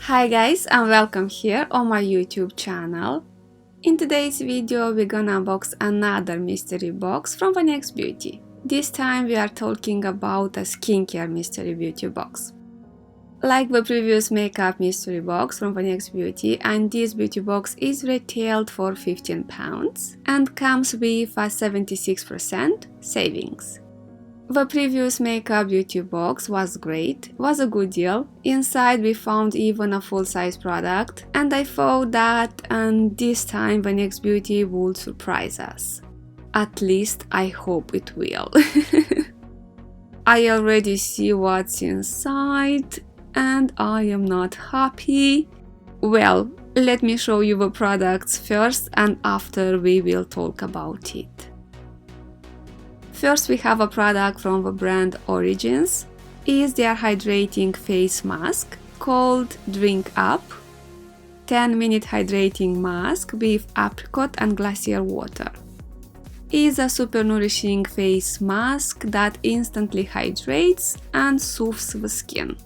Hi guys, and welcome here on my YouTube channel. In today's video we're gonna unbox another mystery box from Vanex Beauty. This time we are talking about a skincare mystery beauty box. Like the previous makeup mystery box from Vanex Beauty, and this beauty box is retailed for £15 and comes with a 76% savings. The previous makeup beauty box was great, was a good deal. Inside we found even a full-size product, and I thought that this time Vanex Beauty would surprise us. At least I hope it will. I already see what's inside and I am not happy. Well, let me show you the products first and after we will talk about it. First we have a product from the brand Origins. It's their hydrating face mask called Drink Up. 10-minute hydrating mask with apricot and glacier water. It's a super nourishing face mask that instantly hydrates and soothes the skin.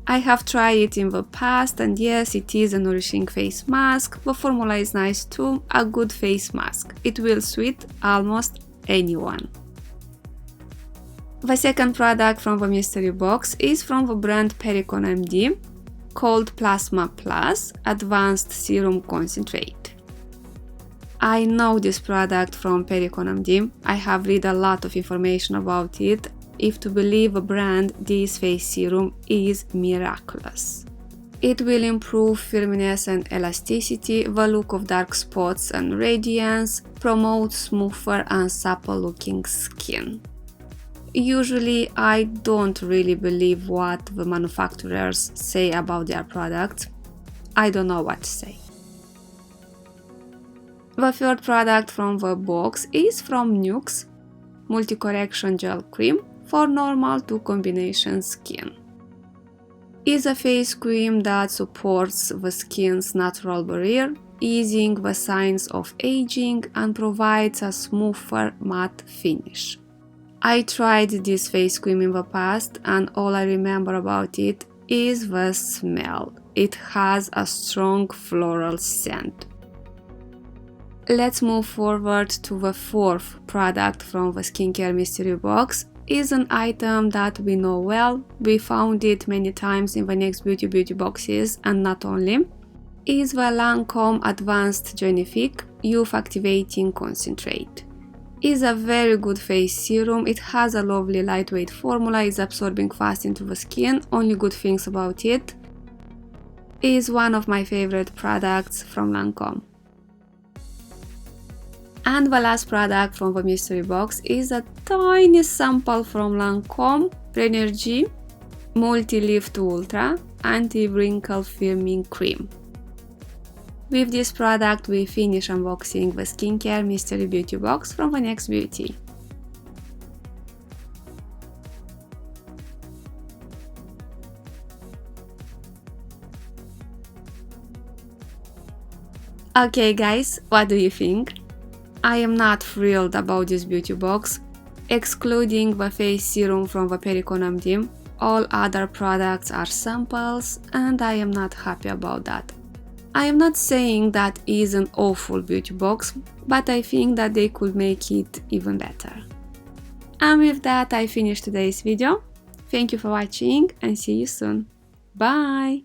I have tried it in the past and yes, it is a nourishing face mask. The formula is nice too, a good face mask. It will suit almost anyone. The second product from the mystery box is from the brand Perricone MD called Plasma Plus Advanced Serum Concentrate. I know this product from Perricone MD. I have read a lot of information about it. If to believe the brand, this face serum is miraculous. It will improve firmness and elasticity, the look of dark spots and radiance, promote smoother and supple looking skin. Usually I don't really believe what the manufacturers say about their products. I don't know what to say. The third product from the box is from Nuxe Multi-Correction Gel Cream for normal to combination skin. It's a face cream that supports the skin's natural barrier, easing the signs of aging and provides a smoother matte finish. I tried this face cream in the past and all I remember about it is the smell. It has a strong floral scent. Let's move forward to the fourth product from the skincare mystery box. It's an item that we know well. We found it many times in the Vanex beauty boxes and not only. It's the Lancome Advanced Genifique Youth Activating Concentrate. Is a very good face serum. It has a lovely lightweight formula, is absorbing fast into the skin, only good things about it. Is one of my favorite products from Lancome. And the last product from the mystery box is a tiny sample from Lancome Rénergie Multi-Lift Ultra Anti-Wrinkle Firming Cream. With this product we finish unboxing the skincare mystery beauty box from Vanex Beauty. Okay guys, what do you think? I am not thrilled about this beauty box. Excluding the face serum from the Perricone MD, all other products are samples and I am not happy about that. I am not saying that is an awful beauty box, but I think that they could make it even better. And with that I finish today's video. Thank you for watching and see you soon. Bye!